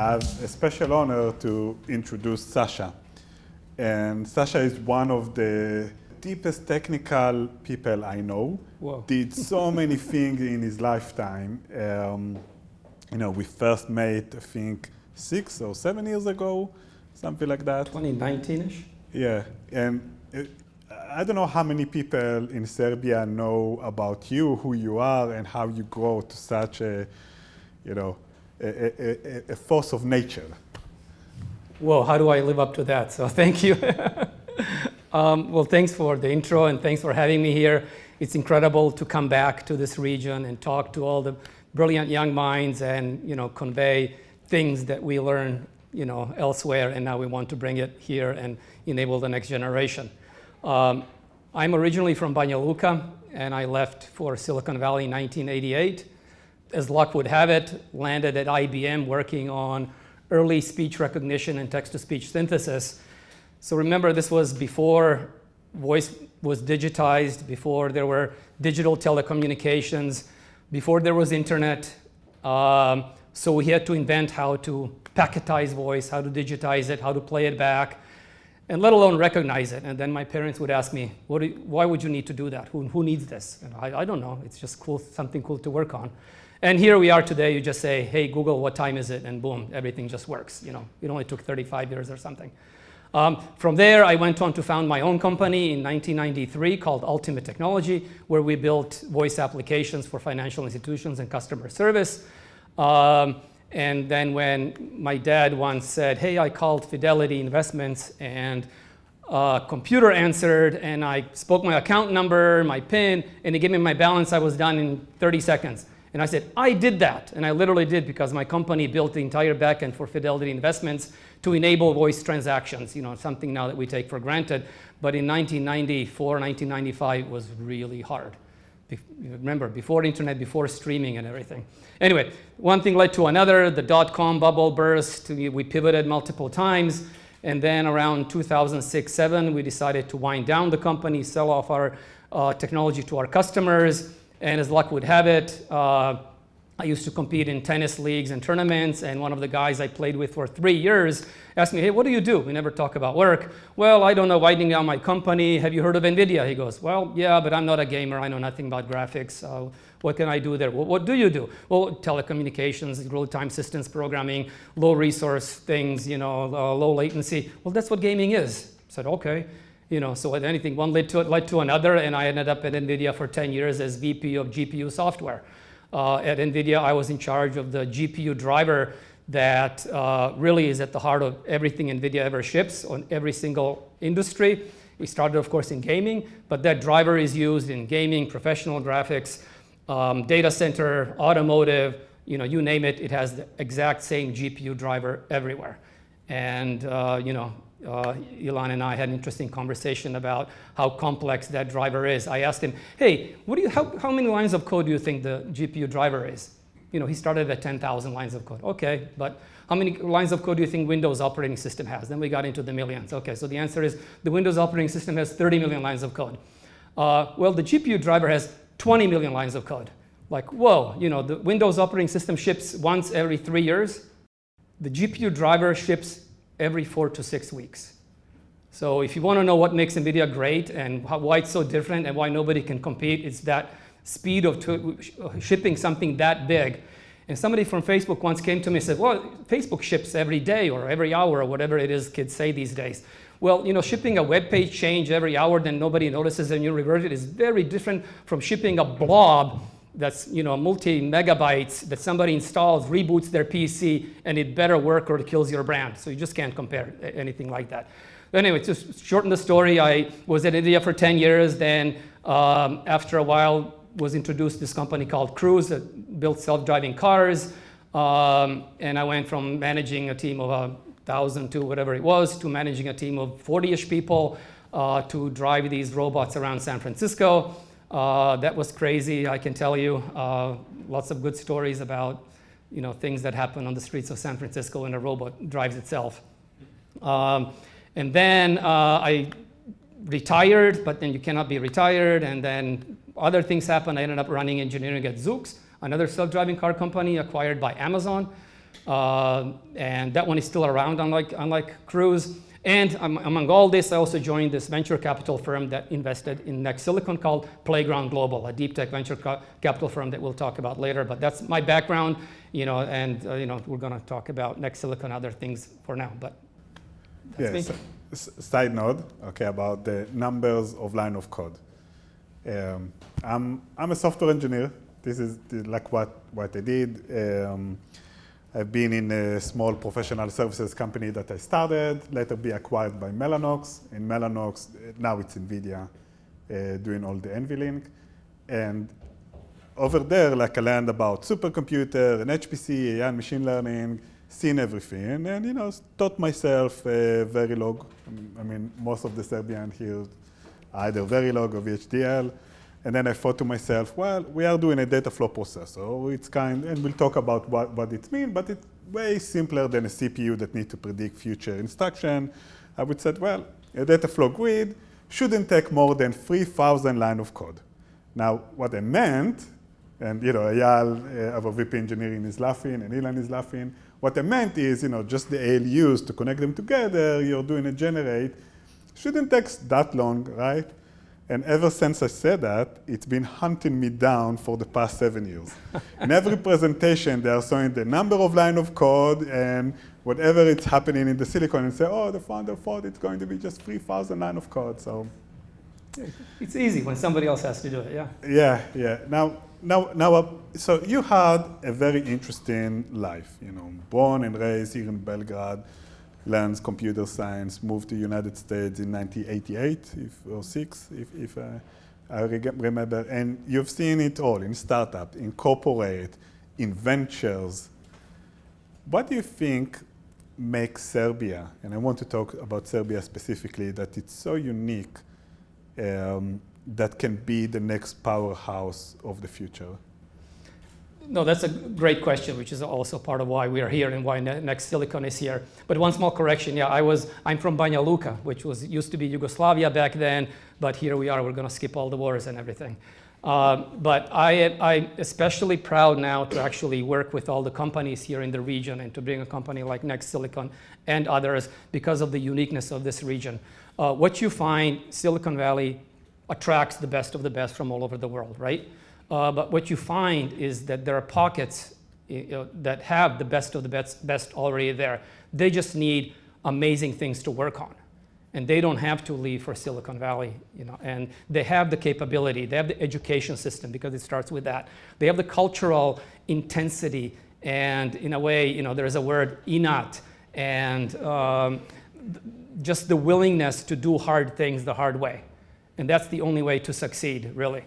have a special honor to introduce Sasha. And Sasha is one of the deepest technical people I know. Whoa. Did so many things in his lifetime. We first met, I think, 6 or 7 years ago, something like that. 2019-ish? Yeah, and I don't know how many people in Serbia know about you, who you are, and how you grow to such a force of nature. Whoa, how do I live up to that? So thank you. Well, thanks for the intro and thanks for having me here. It's incredible to come back to this region and talk to all the brilliant young minds and convey things that we learn elsewhere, and now we want to bring it here and enable the next generation. I'm originally from Banja Luka, and I left for Silicon Valley in 1988. As luck would have it, landed at IBM working on early speech recognition and text-to-speech synthesis. So remember, this was before voice was digitized, before there were digital telecommunications, before there was internet. So we had to invent how to packetize voice, how to digitize it, how to play it back, and let alone recognize it. And then my parents would ask me, why would you need to do that? Who needs this? And I don't know, it's just cool, something cool to work on. And here we are today, you just say, hey, Google, what time is it? And boom, everything just works. It only took 35 years or something. From there, I went on to found my own company in 1993 called Ultimate Technology, where we built voice applications for financial institutions and customer service. And then when my dad once said, hey, I called Fidelity Investments and computer answered, and I spoke my account number, my PIN, and he gave me my balance, I was done in 30 seconds. And I said, I did that. And I literally did, because my company built the entire backend for Fidelity Investments to enable voice transactions, something now that we take for granted. But in 1994, 1995, it was really hard. Remember, before internet, before streaming and everything. Anyway, one thing led to another. The dot-com bubble burst. We pivoted multiple times. And then around 2006-07, we decided to wind down the company, sell off our technology to our customers. And as luck would have it, I used to compete in tennis leagues and tournaments, and one of the guys I played with for 3 years asked me, hey, what do you do? We never talk about work. Well, I don't know, winding down my company. Have you heard of NVIDIA? He goes, well, yeah, but I'm not a gamer. I know nothing about graphics. What can I do there? Well, what do you do? Well, telecommunications, real-time systems programming, low resource things, low latency. Well, that's what gaming is. I said, okay. So anything, one led to another, and I ended up at NVIDIA for 10 years as VP of GPU Software. At NVIDIA, I was in charge of the GPU driver that really is at the heart of everything NVIDIA ever ships on every single industry. We started, of course, in gaming, but that driver is used in gaming, professional graphics, data center, automotive, you name it, it has the exact same GPU driver everywhere. And, Elon and I had an interesting conversation about how complex that driver is. I asked him, hey, how many lines of code do you think the GPU driver is? He started at 10,000 lines of code. Okay, but how many lines of code do you think Windows operating system has? Then we got into the millions. Okay, so the answer is the Windows operating system has 30 million lines of code. Well, the GPU driver has 20 million lines of code. Like, whoa, the Windows operating system ships once every 3 years. The GPU driver ships every 4 to 6 weeks. So if you want to know what makes NVIDIA great and why it's so different and why nobody can compete, it's that speed of shipping something that big. And somebody from Facebook once came to me and said, well, Facebook ships every day or every hour or whatever it is kids say these days. Well, shipping a web page change every hour, then nobody notices and you revert it is very different from shipping a blob that's multi-megabytes that somebody installs, reboots their PC, and it better work or it kills your brand. So you just can't compare anything like that. But anyway, to shorten the story, I was at NVIDIA for 10 years. Then after a while, was introduced this company called Cruise that built self-driving cars. And I went from managing a team of 1,000 to whatever it was, to managing a team of 40-ish people to drive these robots around San Francisco. That was crazy, I can tell you. Lots of good stories about things that happen on the streets of San Francisco when a robot drives itself. And then I retired, but then you cannot be retired. And then other things happened. I ended up running engineering at Zoox, another self-driving car company acquired by Amazon. And that one is still around, unlike Cruise. And among all this, I also joined this venture capital firm that invested in NextSilicon called Playground Global, a deep tech venture capital firm that we'll talk about later. But that's my background, and we're going to talk about NextSilicon and other things for now. But that's me. Side note, okay, about the numbers of line of code. I'm a software engineer. This is like what I did. I've been in a small professional services company that I started, later be acquired by Mellanox. In Mellanox, now it's NVIDIA, doing all the NVLink. And over there, I learned about supercomputer and HPC, AI, and machine learning, seen everything, and taught myself Verilog. I mean, most of the Serbian here are either Verilog or VHDL. And then I thought to myself, well, we are doing a Dataflow processor. It's and we'll talk about what it means, but it's way simpler than a CPU that needs to predict future instruction. I would say, well, a Dataflow grid shouldn't take more than 3,000 lines of code. Now, what I meant, and Eyal, our VP engineering, is laughing, and Ilan is laughing. What I meant is, just the ALUs to connect them together, you're doing a generate, shouldn't take that long, right? And ever since I said that, it's been hunting me down for the past 7 years. In every presentation, they are showing the number of line of code and whatever is happening in the silicon, and say, oh, the founder thought it's going to be just 3,000 line of code. So it's easy when somebody else has to do it, yeah. Yeah. Now, so you had a very interesting life, born and raised here in Belgrade, learned computer science, moved to the United States in 1988 or 6, if I remember. And you've seen it all in startup, in corporate, in ventures. What do you think makes Serbia, and I want to talk about Serbia specifically, that it's so unique that can be the next powerhouse of the future? No, that's a great question, which is also part of why we are here and why NextSilicon is here. But one small correction, I'm from Banja Luka, which used to be Yugoslavia back then, but here we are, we're going to skip all the wars and everything. But I'm especially proud now to actually work with all the companies here in the region and to bring a company like NextSilicon and others because of the uniqueness of this region. What you find, Silicon Valley attracts the best of the best from all over the world, right? But what you find is that there are pockets that have the best of the best already there. They just need amazing things to work on. And they don't have to leave for Silicon Valley, and they have the capability, they have the education system because it starts with that. They have the cultural intensity, and in a way, there's a word, inat, and just the willingness to do hard things the hard way. And that's the only way to succeed, really.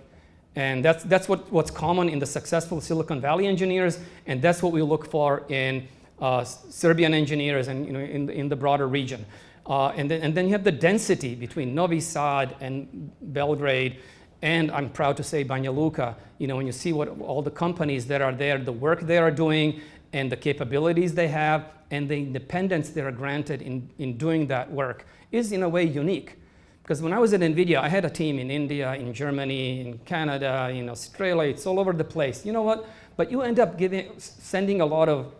And that's what's common in the successful Silicon Valley engineers, and that's what we look for in Serbian engineers and in the broader region. And then you have the density between Novi Sad and Belgrade, and I'm proud to say Banja Luka. When you see what all the companies that are there, the work they are doing, and the capabilities they have, and the independence they are granted in doing that work is in a way unique. Because when I was at NVIDIA, I had a team in India, in Germany, in Canada, in Australia. It's all over the place. You know what? But you end up sending a lot of,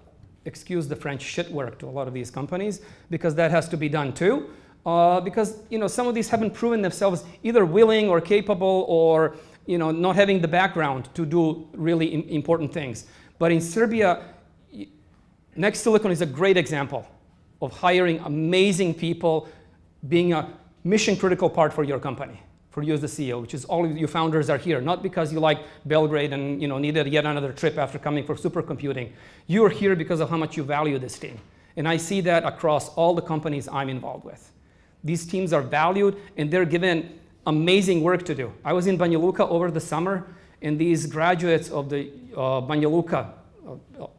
excuse the French, shit work to a lot of these companies because that has to be done too. Because some of these haven't proven themselves either willing or capable or not having the background to do really important things. But in Serbia, NextSilicon is a great example of hiring amazing people, being a mission-critical part for your company, for you as the CEO, which is all of you founders are here, not because you like Belgrade and needed yet another trip after coming for supercomputing. You are here because of how much you value this team. And I see that across all the companies I'm involved with. These teams are valued, and they're given amazing work to do. I was in Banja Luka over the summer, and these graduates of the Banja Luka,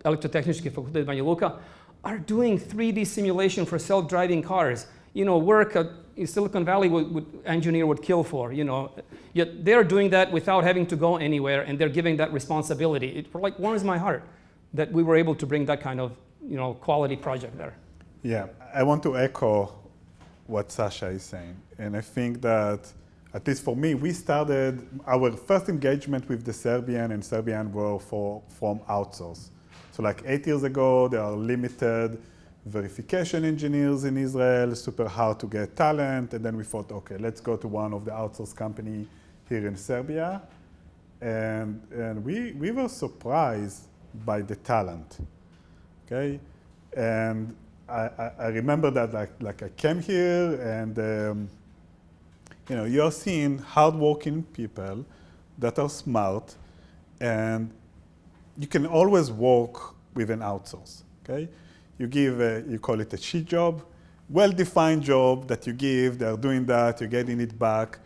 Elektrotehnički Fakultet Banja Luka, are doing 3D simulation for self-driving cars. Work Silicon Valley engineer would kill for, Yet they're doing that without having to go anywhere, and they're giving that responsibility. It warms my heart that we were able to bring that kind of, quality project there. Yeah, I want to echo what Sasha is saying. And I think that, at least for me, we started our first engagement with the Serbian were from outsource. So like 8 years ago, there are limited verification engineers in Israel, super hard to get talent. And then we thought, okay, let's go to one of the outsourced company here in Serbia. And we were surprised by the talent, okay? And I remember that like I came here and you're seeing hardworking people that are smart, and you can always work with an outsource, okay? You call it a sheet job, well-defined job that you give, they're doing that, you're getting it back.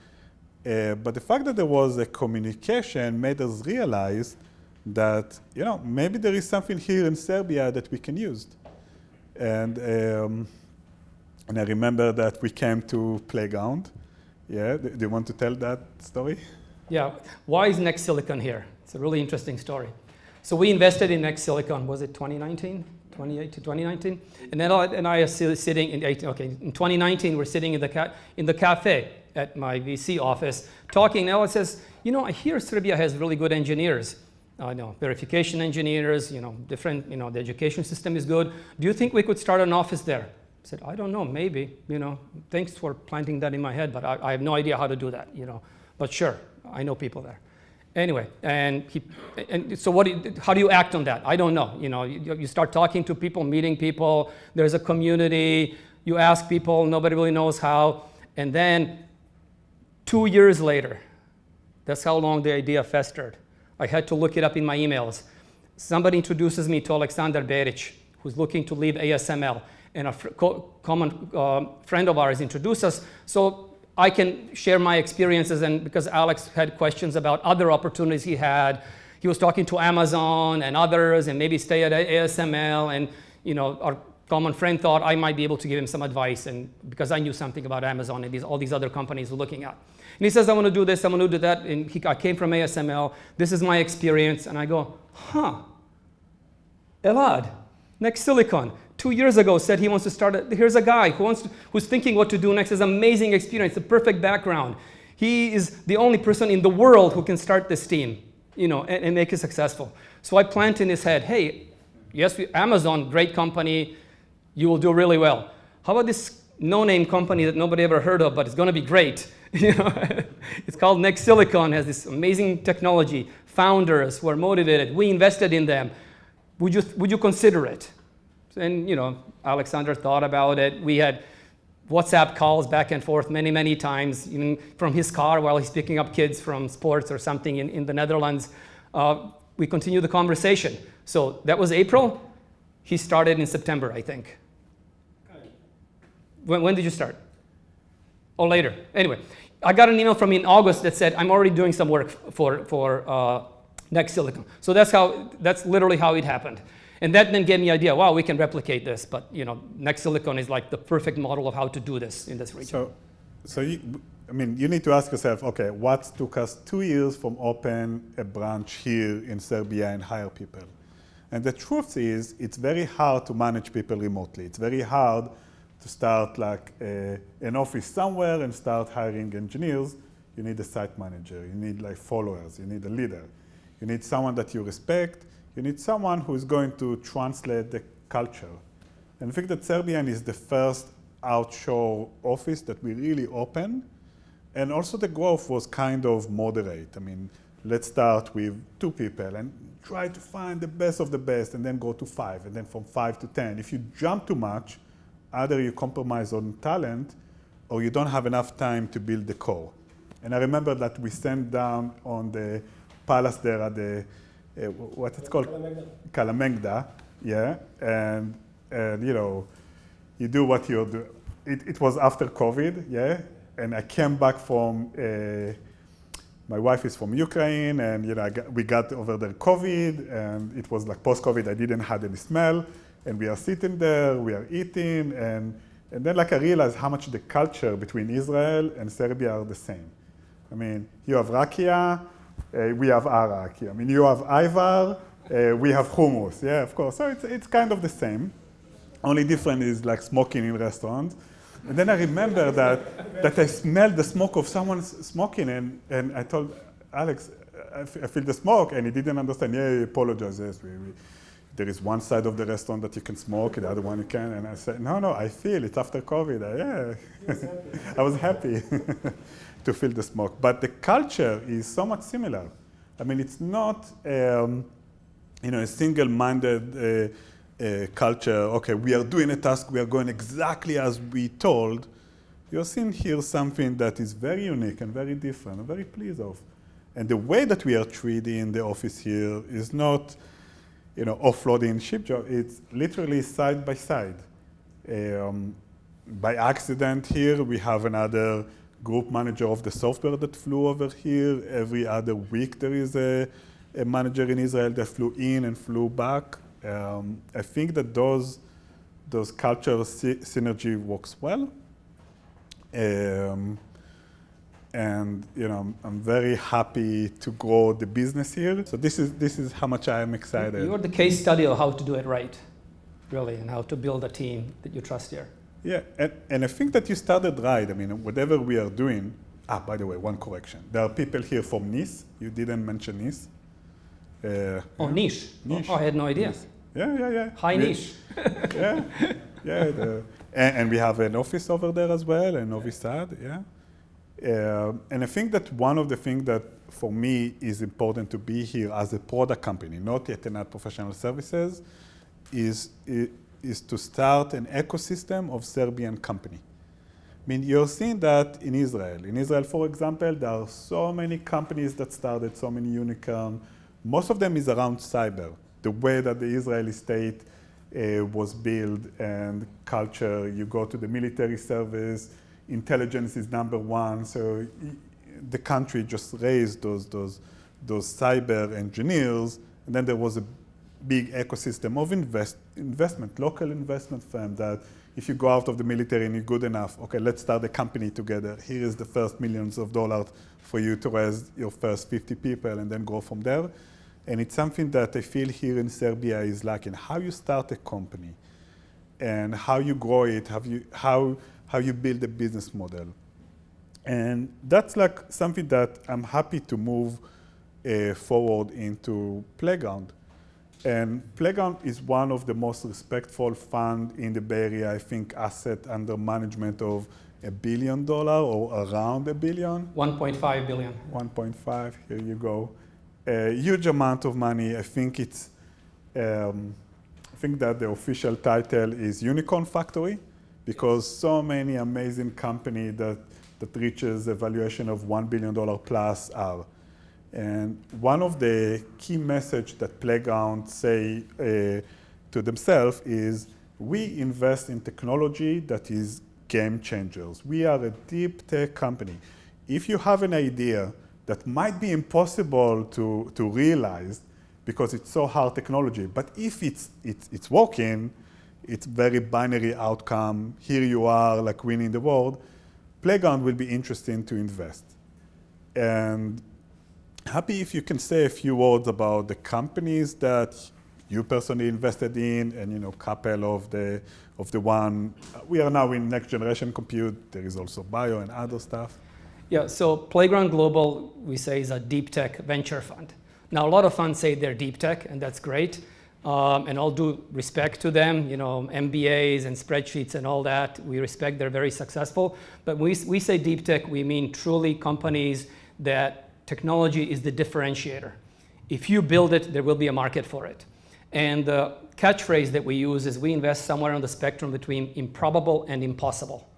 But the fact that there was a communication made us realize that, maybe there is something here in Serbia that we can use. And I remember that we came to Playground. Yeah, do you want to tell that story? Yeah, why is NextSilicon here? It's a really interesting story. So we invested in NextSilicon, was it 2019? 2019? And then I was sitting in 2019, we're sitting in the cafe at my VC office talking. Elad says, I hear Serbia has really good engineers. Verification engineers, different, the education system is good. Do you think we could start an office there? I said, I don't know, maybe, thanks for planting that in my head, but I have no idea how to do that, But sure, I know people there. Anyway, so how do you act on that? I don't know. You start talking to people, meeting people. There's a community. You ask people. Nobody really knows how. And then 2 years later, that's how long the idea festered. I had to look it up in my emails. Somebody introduces me to Aleksandar Beric, who's looking to leave ASML. And a common friend of ours introduced us. So I can share my experiences, and because Alex had questions about other opportunities he had, he was talking to Amazon and others, and maybe stay at ASML, and our common friend thought I might be able to give him some advice, and because I knew something about Amazon and all these other companies we're looking at. And he says, I want to do this, I want to do that, and I came from ASML, this is my experience, and I go, Elad, NextSilicon, 2 years ago said he wants to start, here's a guy who's thinking what to do next, has amazing experience, the perfect background. He is the only person in the world who can start this team, and make it successful. So I plant in his head, hey, yes, Amazon, great company, you will do really well. How about this no-name company that nobody ever heard of, but it's going to be great? It's called NextSilicon, has this amazing technology, founders who are motivated, we invested in them. Would you consider it? And Alexander thought about it. We had WhatsApp calls back and forth many, many times, even from his car while he's picking up kids from sports or something in the Netherlands. We continued the conversation. So that was April. He started in September, I think. When did you start? Or later. Anyway, I got an email from him in August that said, I'm already doing some work for NextSilicon. So that's literally how it happened. And that then gave me the idea, wow, we can replicate this, but NextSilicon is like the perfect model of how to do this in this region. So you need to ask yourself, okay, what took us 2 years from open a branch here in Serbia and hire people? And the truth is, it's very hard to manage people remotely. It's very hard to start like an office somewhere and start hiring engineers. You need a site manager, you need like followers, you need a leader. You need someone that you respect. You need someone who is going to translate the culture. And I think that Serbian is the first outshore office that we really opened. And also the growth was kind of moderate. Let's start with 2 people and try to find the best of the best and then go to 5 and then from 5 to 10. If you jump too much, either you compromise on talent or you don't have enough time to build the core. And I remember that we sat down on the palace there at the what it's called? Kalamegda, yeah. And you do what you do. It was after COVID, yeah. And I came back from, my wife is from Ukraine, and we got over the COVID, and it was like post-COVID, I didn't have any smell. And we are sitting there, we are eating, and then I realized how much the culture between Israel and Serbia are the same. You have rakia, we have arak. You have ivar, we have hummus. Yeah, of course. So it's kind of the same. Only different is like smoking in restaurants. And then I remember that I smelled the smoke of someone smoking, and I told Alex, I feel the smoke, and he didn't understand. Yeah, he apologized. Yes, there is one side of the restaurant that you can smoke, the other one you can. And I said, no, I feel it's after COVID. I was happy to feel the smoke. But the culture is somewhat similar. I mean, it's not a single-minded culture. Okay, we are doing a task, we are going exactly as we told. You're seeing here something that is very unique and very different. I'm very pleased of. And the way that we are treating the office here is not, offloading ship job. It's literally side by side. By accident here, we have another group manager of the software that flew over here. Every other week there is a manager in Israel that flew in and flew back. I think that those cultural synergy works well. And I'm very happy to grow the business here. So this is how much I am excited. You're the case study of how to do it right, really, and how to build a team that you trust here. Yeah, and I think that you started right. I mean, whatever we are doing. By the way, one correction. There are people here from Nice. You didn't mention Nice. Niche. Oh, I had no idea. Nice. Yeah. High niche. Yeah. And we have an office over there as well, and Novi Sad, yeah. And I think that one of the things that for me is important to be here as a product company, not yet another professional services, is to start an ecosystem of Serbian company. I mean, you're seeing that in Israel. In Israel, for example, there are so many companies that started, so many unicorns. Most of them is around cyber, the way that the Israeli state was built and culture. You go to the military service, intelligence is number one. So the country just raised those cyber engineers, and then there was a big ecosystem of investment, local investment firm that if you go out of the military and you're good enough, okay, let's start a company together. Here is the first millions of dollars for you to raise your first 50 people and then go from there. And it's something that I feel here in Serbia is lacking. How you start a company and how you grow it, how you build a business model. And that's like something that I'm happy to move forward into Playground. And Playground is one of the most respectful funds in the Bay Area. I think asset under management of $1 billion or around $1 billion. 1.5 billion. 1.5, here you go. A huge amount of money. I think it's, I think that the official title is Unicorn Factory, because so many amazing companies that reaches a valuation of $1 billion plus are. And one of the key messages that Playground say to themselves is, we invest in technology that is game changers. We are a deep tech company. If you have an idea that might be impossible to realize because it's so hard technology, but if it's working, it's very binary outcome. Here you are, like winning the world. Playground will be interesting to invest. And happy if you can say a few words about the companies that you personally invested in, and a couple of the one. We are now in next generation compute. There is also bio and other stuff. Yeah, so Playground Global, we say, is a deep tech venture fund. Now, a lot of funds say they're deep tech, and that's great. And all due respect to them, MBAs and spreadsheets and all that, we respect they're very successful. But when we say deep tech, we mean truly companies that technology is the differentiator. If you build it, there will be a market for it. And the catchphrase that we use is we invest somewhere on the spectrum between improbable and impossible.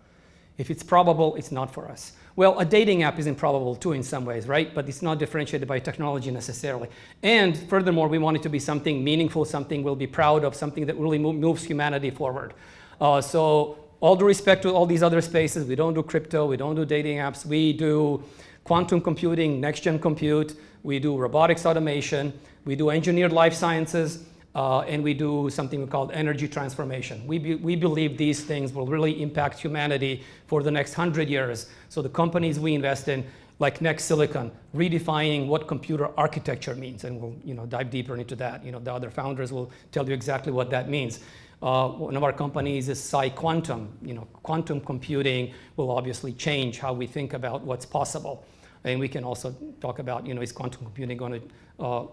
If it's probable, it's not for us. Well, a dating app is improbable too in some ways, right? But it's not differentiated by technology necessarily. And furthermore, we want it to be something meaningful, something we'll be proud of, something that really moves humanity forward. So all due respect to all these other spaces, we don't do crypto, we don't do dating apps, we do quantum computing, next-gen compute, we do robotics automation, we do engineered life sciences, and we do something called energy transformation. We believe these things will really impact humanity for the next 100 years. So the companies we invest in, like NextSilicon, redefining what computer architecture means, and we'll dive deeper into that. The other founders will tell you exactly what that means. One of our companies is Quantum. Quantum computing will obviously change how we think about what's possible. And we can also talk about, is quantum computing going to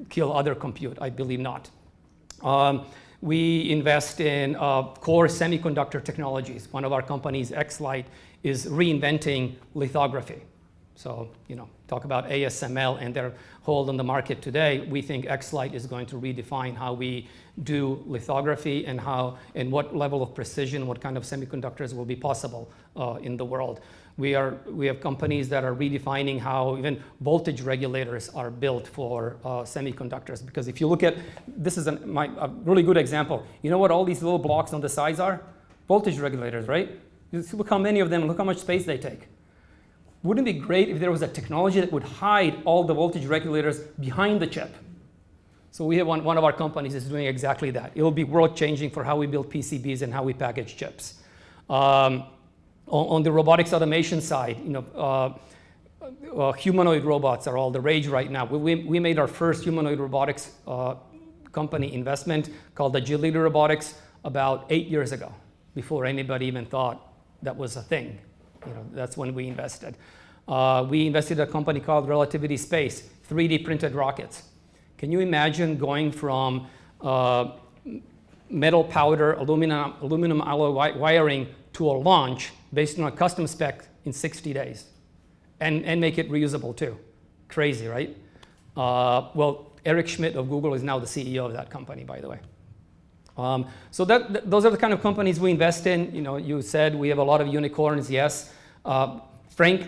kill other compute? I believe not. We invest in core semiconductor technologies. One of our companies, Xlight, is reinventing lithography. So, talk about ASML and their hold on the market today. We think Xlight is going to redefine how we do lithography and what level of precision, what kind of semiconductors will be possible in the world. We have companies that are redefining how even voltage regulators are built for semiconductors. Because if you look at, this is a really good example. You know what all these little blocks on the sides are? Voltage regulators, right? Just look how many of them, look how much space they take. Wouldn't it be great if there was a technology that would hide all the voltage regulators behind the chip? So we have one of our companies is doing exactly that. It will be world-changing for how we build PCBs and how we package chips. On the robotics automation side, humanoid robots are all the rage right now. We made our first humanoid robotics company investment called Agility Robotics about 8 years ago, before anybody even thought that was a thing. That's when we invested. We invested in a company called Relativity Space, 3D printed rockets. Can you imagine going from metal powder, aluminum alloy wiring to a launch based on a custom spec in 60 days and make it reusable too? Crazy, right? Well, Eric Schmidt of Google is now the CEO of that company, by the way. So those are the kind of companies we invest in. You said we have a lot of unicorns, yes. Frank,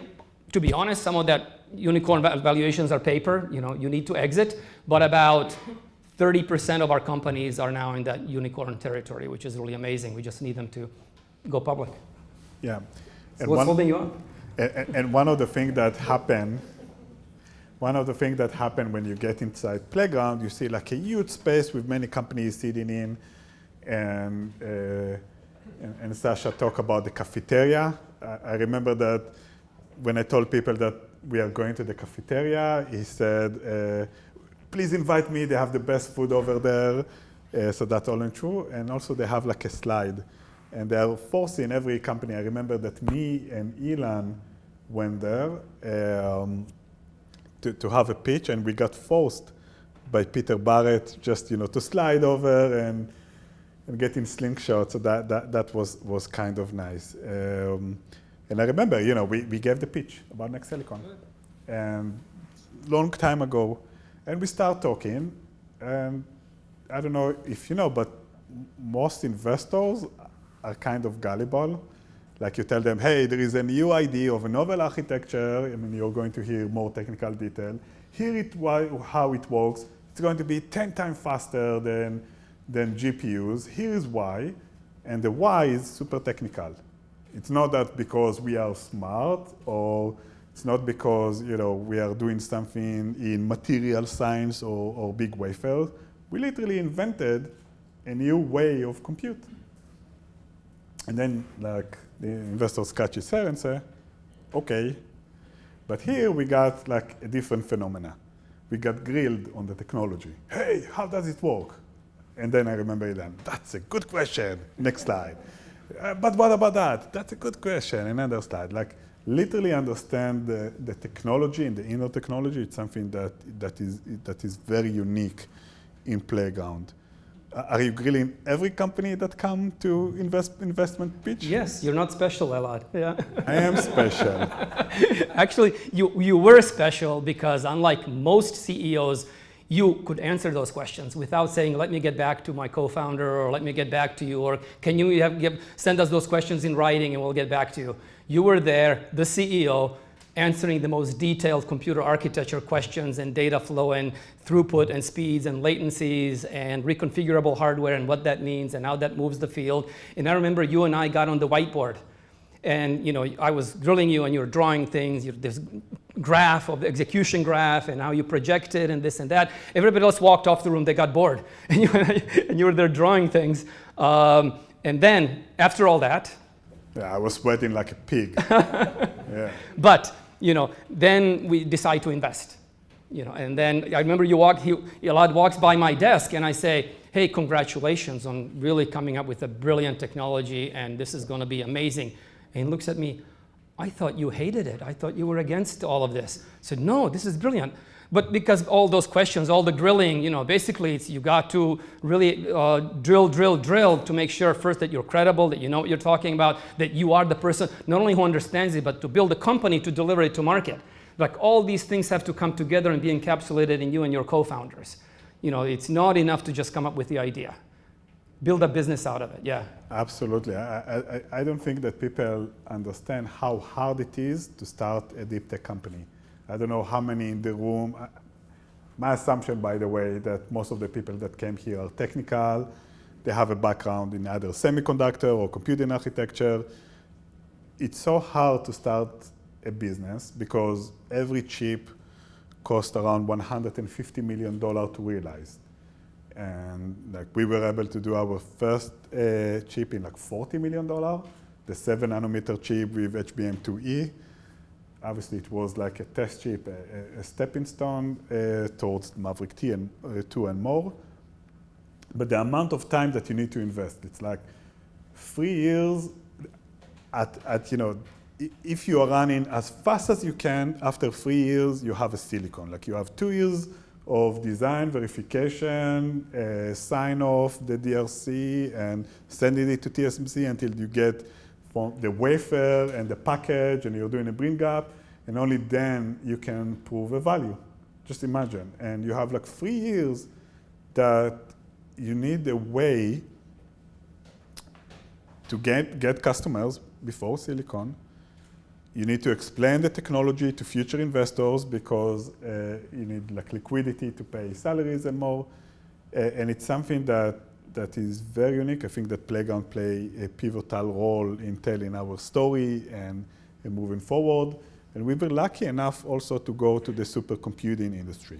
to be honest, some of that unicorn valuations are paper. You need to exit. But about 30% of our companies are now in that unicorn territory, which is really amazing. We just need them to go public. Yeah. So what's holding you up? And one of the things that happen when you get inside Playground, you see like a huge space with many companies sitting in, and Sasha talked about the cafeteria. I remember that when I told people that we are going to the cafeteria, he said, please invite me, they have the best food over there. So that's all true. And also they have like a slide. And they are forcing every company. I remember that me and Elon went there to have a pitch, and we got forced by Peter Barrett just to slide over and get in slingshot. So that was kind of nice. And I remember, we gave the pitch about NextSilicon, and long time ago, and we start talking, and I don't know if you know, but most investors are kind of gullible. Like you tell them, hey, there is a new idea of a novel architecture. I mean, you're going to hear more technical detail. Here how it works. It's going to be 10 times faster than GPUs. Here is why. And the why is super technical. It's not that because we are smart, or it's not because we are doing something in material science or big wafers. We literally invented a new way of compute. And then like the investor scratch his head and say, okay, but here we got like a different phenomena. We got grilled on the technology. Hey, how does it work? And then I remember them, that's a good question. Next slide. But what about that? That's a good question. Another slide. Like literally understand the technology and the inner technology. It's something that is very unique in Playground. Are you grilling every company that come to investment pitch? Yes, you're not special, Elad. Yeah. I am special. Actually, you were special because unlike most CEOs, you could answer those questions without saying, let me get back to my co-founder, or let me get back to you, or can you send us those questions in writing and we'll get back to you. You were there, the CEO, answering the most detailed computer architecture questions and data flow and throughput and speeds and latencies and reconfigurable hardware and what that means and how that moves the field. And I remember you and I got on the whiteboard, and I was drilling you and you were drawing things, this graph of the execution graph and how you project it and this and that. Everybody else walked off the room, they got bored. And you were there drawing things. And then after all that, yeah, I was sweating like a pig. Yeah. But then we decide to invest. And then I remember Elad walks by my desk and I say, hey, congratulations on really coming up with a brilliant technology, and this is going to be amazing. And he looks at me, I thought you hated it. I thought you were against all of this. I said, no, this is brilliant. But because all those questions, all the drilling, basically it's you got to really drill to make sure first that you're credible, that you know what you're talking about, that you are the person not only who understands it, but to build a company to deliver it to market. Like all these things have to come together and be encapsulated in you and your co-founders. It's not enough to just come up with the idea. Build a business out of it, yeah. Absolutely. I don't think that people understand how hard it is to start a deep tech company. I don't know how many in the room. My assumption, by the way, that most of the people that came here are technical. They have a background in either semiconductor or computing architecture. It's so hard to start a business because every chip costs around $150 million to realize. And we were able to do our first chip in $40 million, the 7-nanometer chip with HBM2E. Obviously, it was like a test chip, a stepping stone towards Maverick 2 and more. But the amount of time that you need to invest, it's like 3 years if you are running as fast as you can, after 3 years, you have a silicon. You have 2 years of design, verification, sign off the DRC, and sending it to TSMC until you get from the wafer and the package, and you're doing a bring up, and only then you can prove a value. Just imagine. And you have 3 years that you need a way to get customers before silicon. You need to explain the technology to future investors because you need liquidity to pay salaries and more. And it's something that is very unique. I think that Playground play a pivotal role in telling our story and moving forward. And we were lucky enough also to go to the supercomputing industry.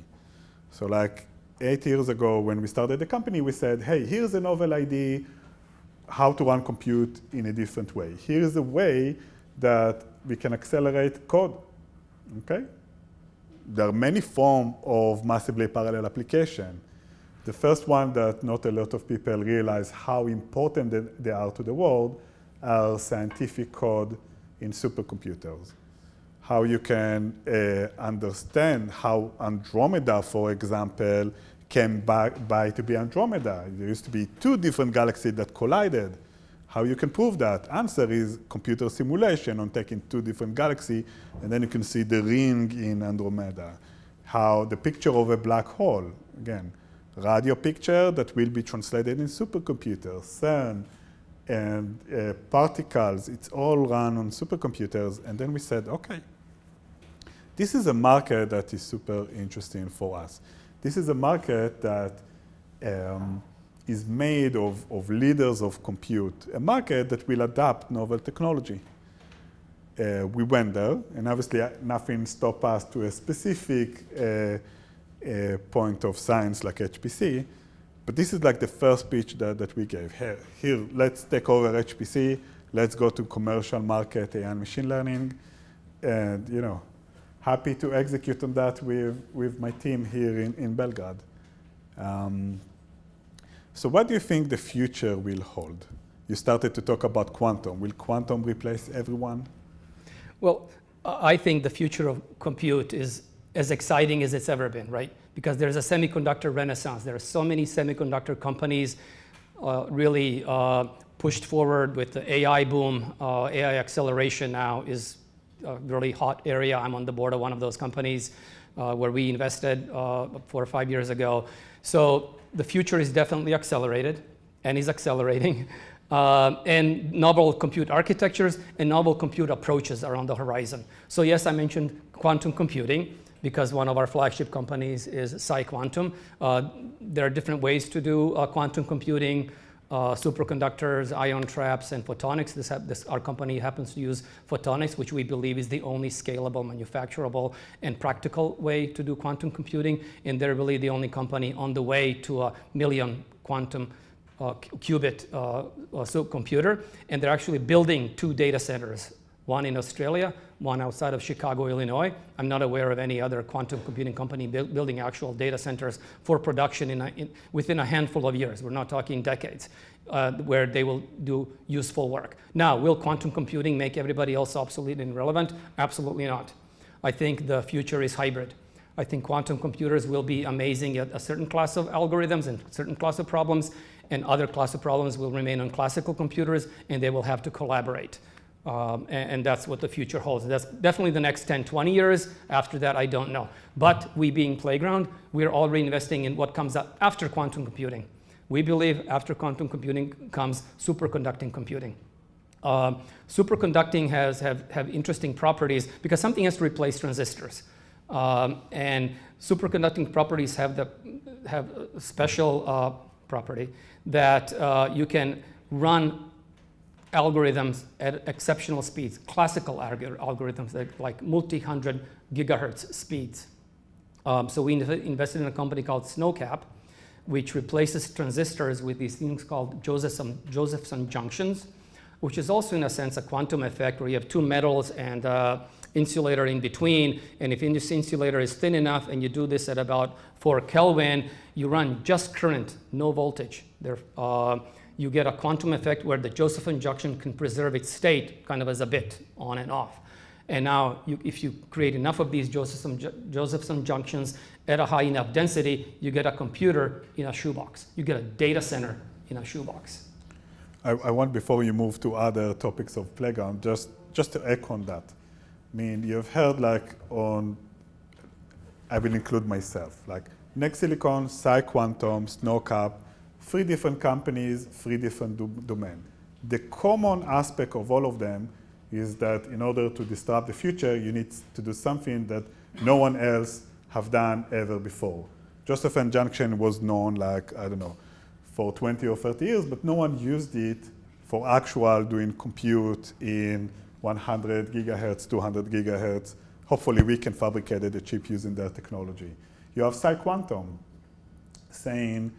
So 8 years ago when we started the company, we said, hey, here's a novel idea how to run compute in a different way. Here's a way that we can accelerate code, okay? There are many forms of massively parallel application. The first one that not a lot of people realize how important they are to the world are scientific code in supercomputers. How you can understand how Andromeda, for example, came by to be Andromeda. There used to be 2 different galaxies that collided. How you can prove that? Answer is computer simulation on taking 2 different galaxies, and then you can see the ring in Andromeda. How the picture of a black hole, again, radio picture that will be translated in supercomputers, CERN, and particles, it's all run on supercomputers. And then we said, okay, this is a market that is super interesting for us. This is a market that is made of leaders of compute, a market that will adapt novel technology. We went there, and obviously nothing stopped us to a specific point of science like HPC, but this is the first pitch that we gave. Here, let's take over HPC, let's go to commercial market, AI and machine learning, and happy to execute on that with my team here in Belgrade. So what do you think the future will hold? You started to talk about quantum. Will quantum replace everyone? Well, I think the future of compute is as exciting as it's ever been, right? Because there's a semiconductor renaissance. There are so many semiconductor companies really pushed forward with the AI boom. AI acceleration now is a really hot area. I'm on the board of one of those companies where we invested 4 or 5 years ago. So the future is definitely accelerated and is accelerating. And novel compute architectures and novel compute approaches are on the horizon. So yes, I mentioned quantum computing because one of our flagship companies is PsiQuantum. There are different ways to do quantum computing, superconductors, ion traps, and photonics. Our company happens to use photonics, which we believe is the only scalable, manufacturable, and practical way to do quantum computing. And they're really the only company on the way to a million quantum qubit supercomputer. And they're actually building 2 data centers, one in Australia, one outside of Chicago, Illinois. I'm not aware of any other quantum computing company building actual data centers for production within a handful of years. We're not talking decades, where they will do useful work. Now, will quantum computing make everybody else obsolete and irrelevant? Absolutely not. I think the future is hybrid. I think quantum computers will be amazing at a certain class of algorithms and certain class of problems, and other class of problems will remain on classical computers, and they will have to collaborate. And that's what the future holds. That's definitely the next 10, 20 years. After that, I don't know. But we being Playground, we're already investing in what comes up after quantum computing. We believe after quantum computing comes superconducting computing. Superconducting have interesting properties because something has to replace transistors. And superconducting properties have a special property that you can run algorithms at exceptional speeds, classical algorithms like multi-hundred gigahertz speeds. So we invested in a company called Snowcap, which replaces transistors with these things called Josephson junctions, which is also in a sense a quantum effect where you have two metals and insulator in between, and if this insulator is thin enough and you do this at about 4 Kelvin, you run just current, no voltage. You get a quantum effect where the Josephson junction can preserve its state kind of as a bit on and off. And now if you create enough of these Josephson junctions at a high enough density, you get a computer in a shoebox. You get a data center in a shoebox. I want, before you move to other topics of Playground, just to echo on that. I mean, you've heard I will include myself, like NextSilicon, PsiQuantum, Snowcap, 3 different companies, 3 different domains. The common aspect of all of them is that in order to disrupt the future, you need to do something that no one else have done ever before. Josephson junction was known like, I don't know, for 20 or 30 years, but no one used it for actual doing compute in 100 gigahertz, 200 gigahertz. Hopefully we can fabricate the chip using their technology. You have PsiQuantum saying,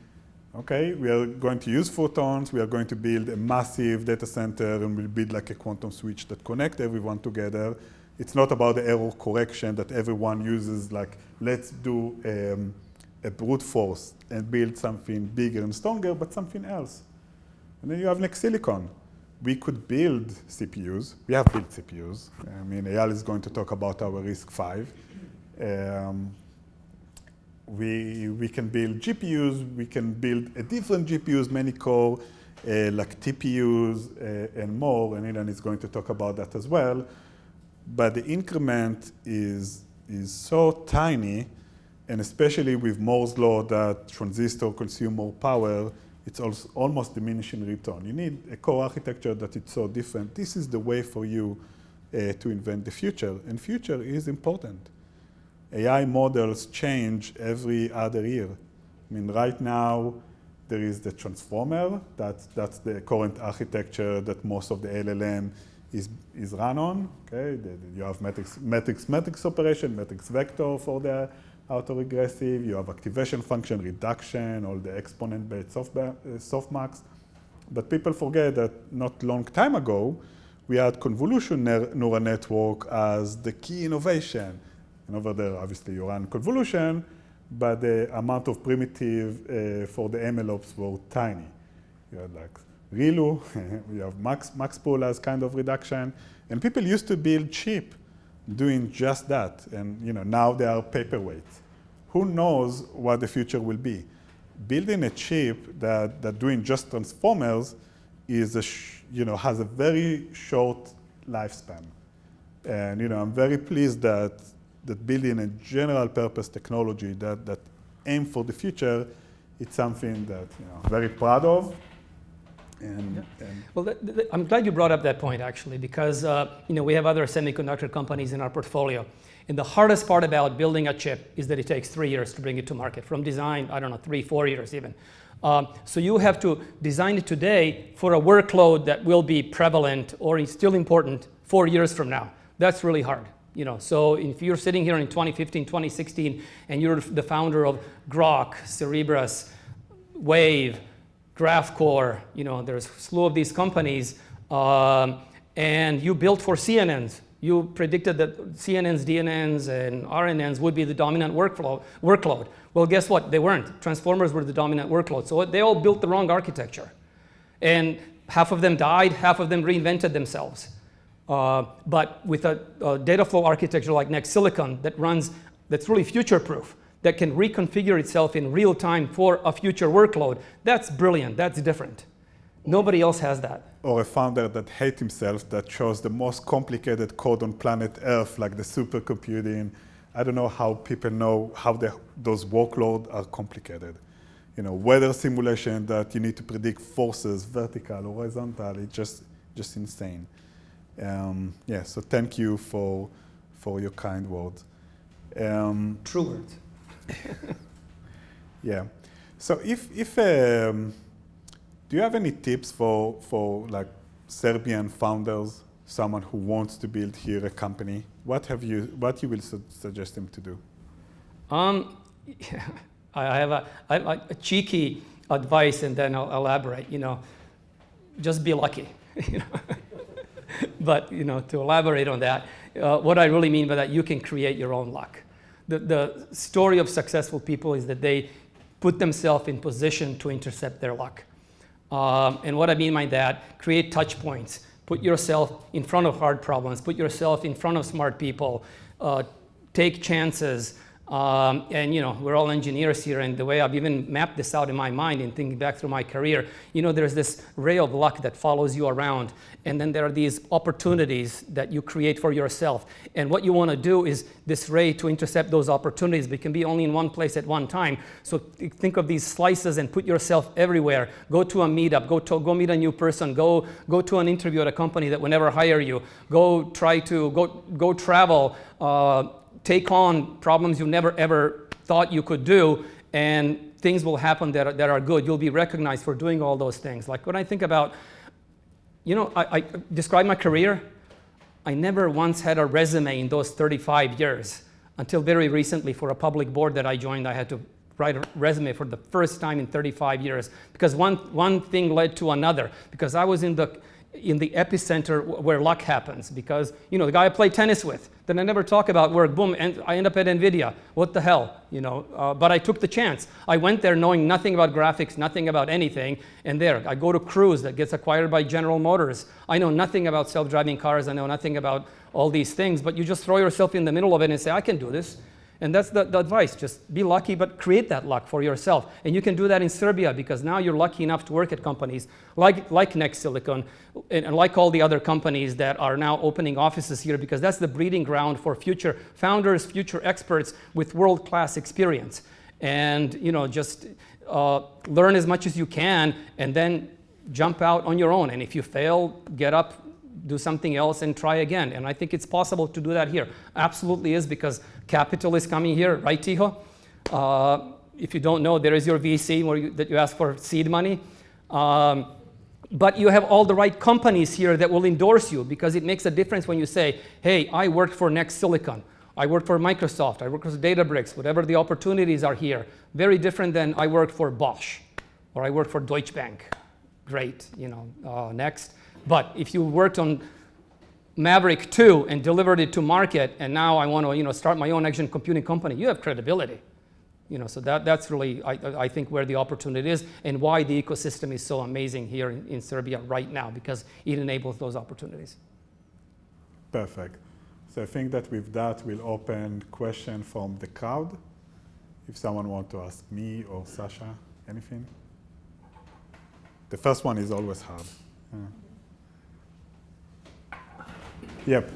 okay, we are going to use photons, we are going to build a massive data center, and we'll build like a quantum switch that connect everyone together. It's not about the error correction that everyone uses, like, let's do a brute force and build something bigger and stronger, but something else. And then you have NextSilicon. We could build CPUs. We have built CPUs. I mean, Eyal is going to talk about our RISC-V. We can build GPUs. We can build a different GPUs, many core, like TPUs and more. And Ilan is going to talk about that as well. But the increment is so tiny, and especially with Moore's law that transistor consume more power, it's also almost diminishing return. You need a core architecture that is so different. This is the way for you to invent the future, and future is important. AI models change every other year. I mean, right now, there is the transformer. That's the current architecture that most of the LLM is run on. Okay, you have matrix operation, matrix vector for the autoregressive. You have activation function, reduction, all the exponent-based softmax. But people forget that not long time ago, we had convolution neural network as the key innovation. And over there, obviously, you run convolution, but the amount of primitive for the MLOps were tiny. You had like ReLU, we have max pool as kind of reduction. And people used to build chip doing just that. And now they are paperweights. Who knows what the future will be? Building a chip that doing just transformers is has a very short lifespan. And I'm very pleased that building a general purpose technology that aim for the future, it's something that I'm very proud of. Well, I'm glad you brought up that point, actually, because we have other semiconductor companies in our portfolio. And the hardest part about building a chip is that it takes 3 years to bring it to market. From design, 3, 4 years even. So you have to design it today for a workload that will be prevalent or is still important 4 years from now. That's really hard. So if you're sitting here in 2015, 2016, and you're the founder of Grok, Cerebras, Wave, GraphCore, there's a slew of these companies, and you built for CNNs. You predicted that CNNs, DNNs, and RNNs would be the dominant workload. Well, guess what? They weren't. Transformers were the dominant workload. So they all built the wrong architecture. And half of them died, half of them reinvented themselves. But with a Dataflow architecture like NextSilicon that runs that's really future-proof, that can reconfigure itself in real time for a future workload. That's brilliant, that's different. Nobody else has that. Or a founder that hates himself, that chose the most complicated code on planet Earth, like the supercomputing. I don't know how people know how those workloads are complicated. You know, weather simulation that you need to predict forces, vertical or horizontal, it's just insane. Yeah, so thank you for your kind words. True words. Yeah. So do you have any tips for like Serbian founders, someone who wants to build here a company? What you will suggest them to do? Yeah, I have a cheeky advice, and then I'll elaborate. You know, just be lucky. You know? But you know, to elaborate on that, what I really mean by that, you can create your own luck. The story of successful people is that they put themselves in position to intercept their luck. And what I mean by that, create touch points. Put yourself in front of hard problems. Put yourself in front of smart people. Take chances. And you know, we're all engineers here, and the way I've even mapped this out in my mind and thinking back through my career, you know, there's this ray of luck that follows you around, and then there are these opportunities that you create for yourself. And what you want to do is this ray to intercept those opportunities, but it can be only in one place at one time. So think of these slices and put yourself everywhere. Go to a meetup, go meet a new person, go to an interview at a company that will never hire you, go travel, take on problems you never ever thought you could do, and things will happen that are good. You'll be recognized for doing all those things. Like when I think about, you know, I describe my career, I never once had a resume in those 35 years. Until very recently, for a public board that I joined, I had to write a resume for the first time in 35 years, because one thing led to another, because I was in the epicenter where luck happens, because you know the guy I play tennis with, then I never talk about work, boom, and I end up at NVIDIA. What the hell, you know? But I took the chance. I went there knowing nothing about graphics, nothing about anything, and there I go to Cruise that gets acquired by General Motors. I know nothing about self-driving cars. I know nothing about all these things, but you just throw yourself in the middle of it and say, I can do this. And that's the advice. Just be lucky, but create that luck for yourself. And you can do that in Serbia, because now you're lucky enough to work at companies like NextSilicon and like all the other companies that are now opening offices here, because that's the breeding ground for future founders, future experts with world-class experience. And you know, just learn as much as you can, and then jump out on your own. And if you fail, get up, do something else and try again. And I think it's possible to do that here. Absolutely is, because capital is coming here, right, Tiho? If you don't know, there is your VC that you ask for seed money. But you have all the right companies here that will endorse you, because it makes a difference when you say, hey, I worked for NextSilicon. I worked for Microsoft. I worked for Databricks, whatever the opportunities are here. Very different than I worked for Bosch or I worked for Deutsche Bank. Great, you know, next. But if you worked on Maverick 2 and delivered it to market, and now I want to, you know, start my own action computing company, you have credibility. You know, so that's really, I think, where the opportunity is, and why the ecosystem is so amazing here in Serbia right now, because it enables those opportunities. Perfect. So I think that with that, we'll open question from the crowd. If someone wants to ask me or Sasha anything. The first one is always hard. Yep.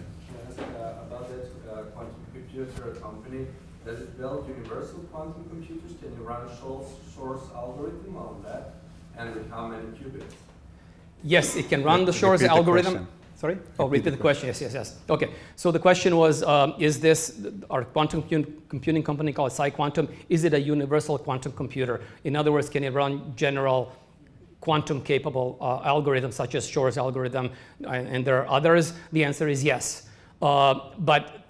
About that quantum computer company, does it build universal quantum computers? Can you run Shor's algorithm on that? And with how many qubits? Yes, it can run the Shor's algorithm. Sorry? Oh, repeat the question. Yes. Okay. So the question was, is this our quantum computing company called PsiQuantum? Is it a universal quantum computer? In other words, can it run general quantum-capable algorithms such as Shor's algorithm, and there are others? The answer is yes. But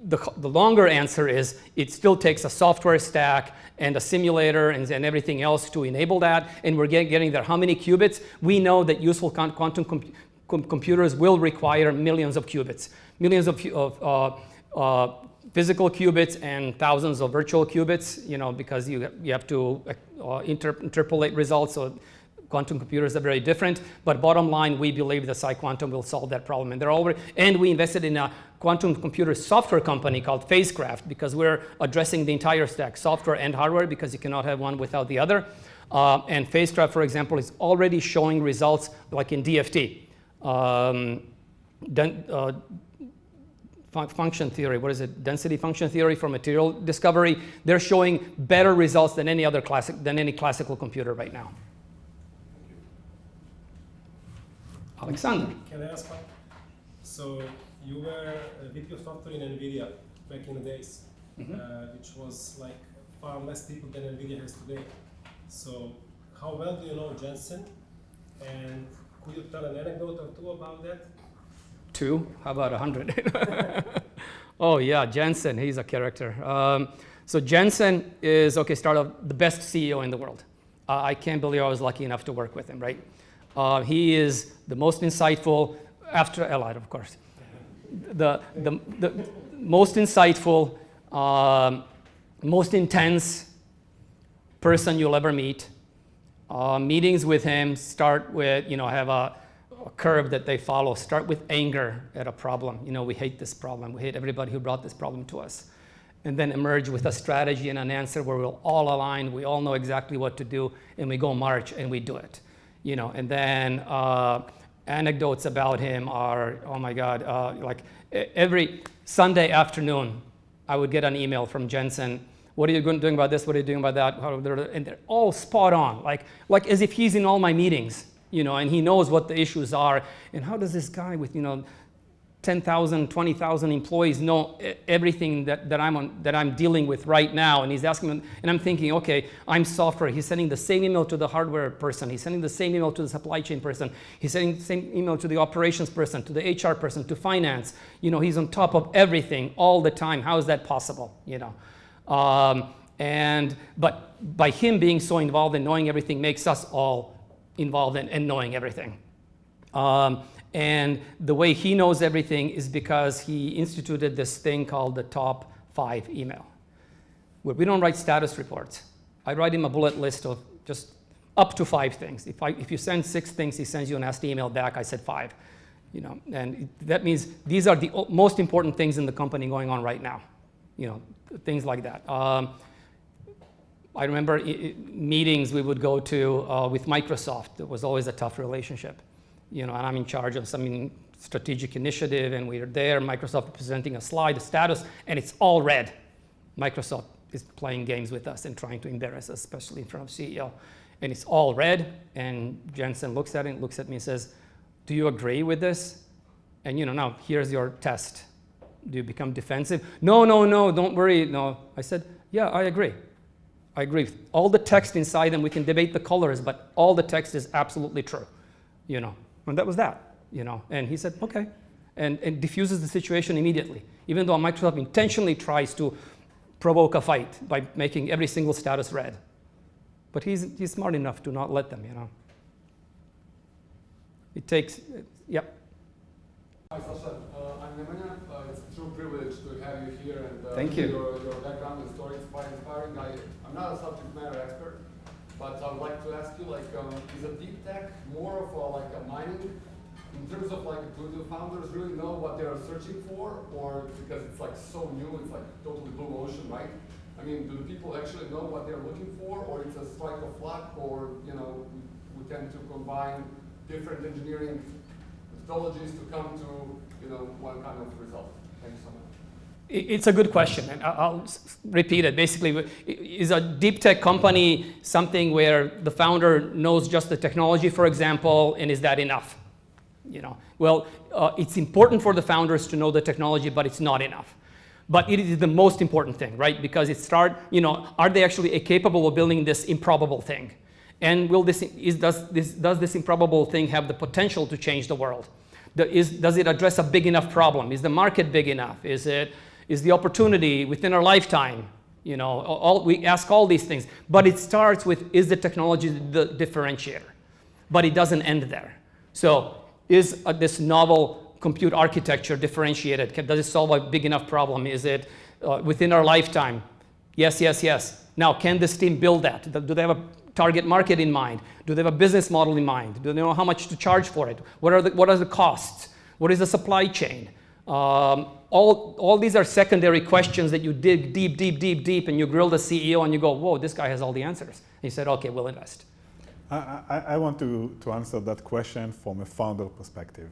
the longer answer is it still takes a software stack and a simulator and everything else to enable that, and we're getting there. How many qubits? We know that useful quantum computers will require millions of qubits, millions of physical qubits and thousands of virtual qubits, you know, because you have to interpolate results. So quantum computers are very different, but bottom line, we believe that PsiQuantum will solve that problem. And we invested in a quantum computer software company called Phasecraft, because we're addressing the entire stack, software and hardware, because you cannot have one without the other. And Phasecraft, for example, is already showing results like in DFT. Function theory, what is it? Density function theory for material discovery. They're showing better results than any classical computer right now. Alexander. Can I ask one? So you were a VP of software in NVIDIA back in the days, which was like far less people than NVIDIA has today. So how well do you know Jensen? And could you tell an anecdote or two about that? 2? How about 100? Oh yeah, Jensen, he's a character. So Jensen is, start off, the best CEO in the world. I can't believe I was lucky enough to work with him, right? He is the most insightful, after Elad, of course. The most insightful, most intense person you'll ever meet. Meetings with him start with, have a curve that they follow. Start with anger at a problem. We hate this problem. We hate everybody who brought this problem to us. And then emerge with a strategy and an answer where we'll all align, we all know exactly what to do, and we go march and we do it. And then anecdotes about him are, oh my God, like every Sunday afternoon, I would get an email from Jensen. What are you doing about this? What are you doing about that? And they're all spot on, like as if he's in all my meetings, and he knows what the issues are. And how does this guy with, 10,000, 20,000 employees know everything that I'm dealing with right now? And he's asking me, and I'm thinking, okay, I'm software. He's sending the same email to the hardware person. He's sending the same email to the supply chain person. He's sending the same email to the operations person, to the HR person, to finance. He's on top of everything all the time. How is that possible? But by him being so involved and knowing everything makes us all involved in knowing everything. And the way he knows everything is because he instituted this thing called the top 5 email, where we don't write status reports. I write him a bullet list of just up to 5 things. If you send 6 things, he sends you a nasty email back. I said 5, and that means these are the most important things in the company going on right now, things like that. I remember meetings we would go to with Microsoft. It was always a tough relationship. And I'm in charge of some strategic initiative, and we're there. Microsoft is presenting a slide, a status, and it's all red. Microsoft is playing games with us and trying to embarrass us, especially in front of CEO. And it's all red, and Jensen looks at it, looks at me and says, do you agree with this? And now here's your test. Do you become defensive? No, don't worry, no. I said, yeah, I agree. I agree. All the text inside them, we can debate the colors, but all the text is absolutely true, And that was that, And he said, okay, and diffuses the situation immediately, even though Microsoft intentionally tries to provoke a fight by making every single status red. But he's smart enough to not let them, It takes, yep. Hi, Sasha. I'm Nemanja. It's a true privilege to have you here, and thank you. Your background and story is quite inspiring. I'm not a subject matter expert, but I would like to ask you, is a deep tech more of a mining in terms of do the founders really know what they are searching for, or because it's so new, it's totally blue ocean, right? I mean, do the people actually know what they're looking for, or it's a strike of luck, or we tend to combine different engineering methodologies to come to one kind of result? Thank you so much. It's a good question, and I'll repeat it. Basically, is a deep tech company something where the founder knows just the technology, for example, and is that enough? Well, it's important for the founders to know the technology, but it's not enough. But it is the most important thing, right? Because are they actually capable of building this improbable thing? And does this improbable thing have the potential to change the world? Does it address a big enough problem? Is the market big enough? Is the opportunity within our lifetime? We ask all these things, but it starts with, is the technology the differentiator? But it doesn't end there. So is this novel compute architecture differentiated? Does it solve a big enough problem? Is it within our lifetime? Yes, yes, yes. Now, can this team build that? Do they have a target market in mind? Do they have a business model in mind? Do they know how much to charge for it? What are the costs? What is the supply chain? all these are secondary questions that you dig deep, deep, deep, deep, and you grill the CEO and you go, whoa, this guy has all the answers. He said, okay, we'll invest. I want to answer that question from a founder perspective.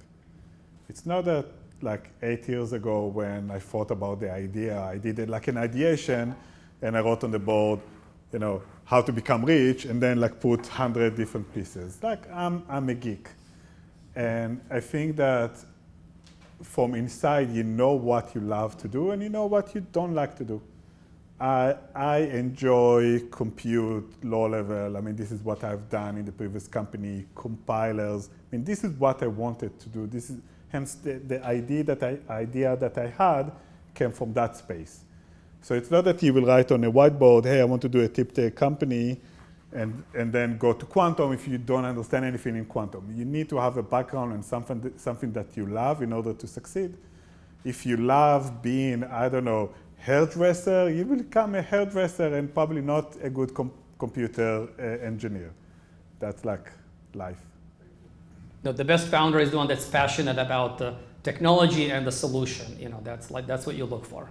It's not that like 8 years ago when I thought about the idea, I did it like an ideation and I wrote on the board, you know, how to become rich and then like put 100 different pieces. Like I'm a geek. And I think that from inside, you know what you love to do and you know what you don't like to do. I enjoy compute low level. I mean, this is what I've done in the previous company, compilers. I mean, this is what I wanted to do. This is, hence the idea that I had came from that space. So it's not that you will write on a whiteboard, hey, I want to do a tip tech company, and then go to quantum if you don't understand anything in quantum. You need to have a background and something that you love in order to succeed. If you love being, I don't know, hairdresser, you will become a hairdresser and probably not a good computer engineer. That's like life. No, the best founder is the one that's passionate about the technology and the solution. You know, that's what you look for.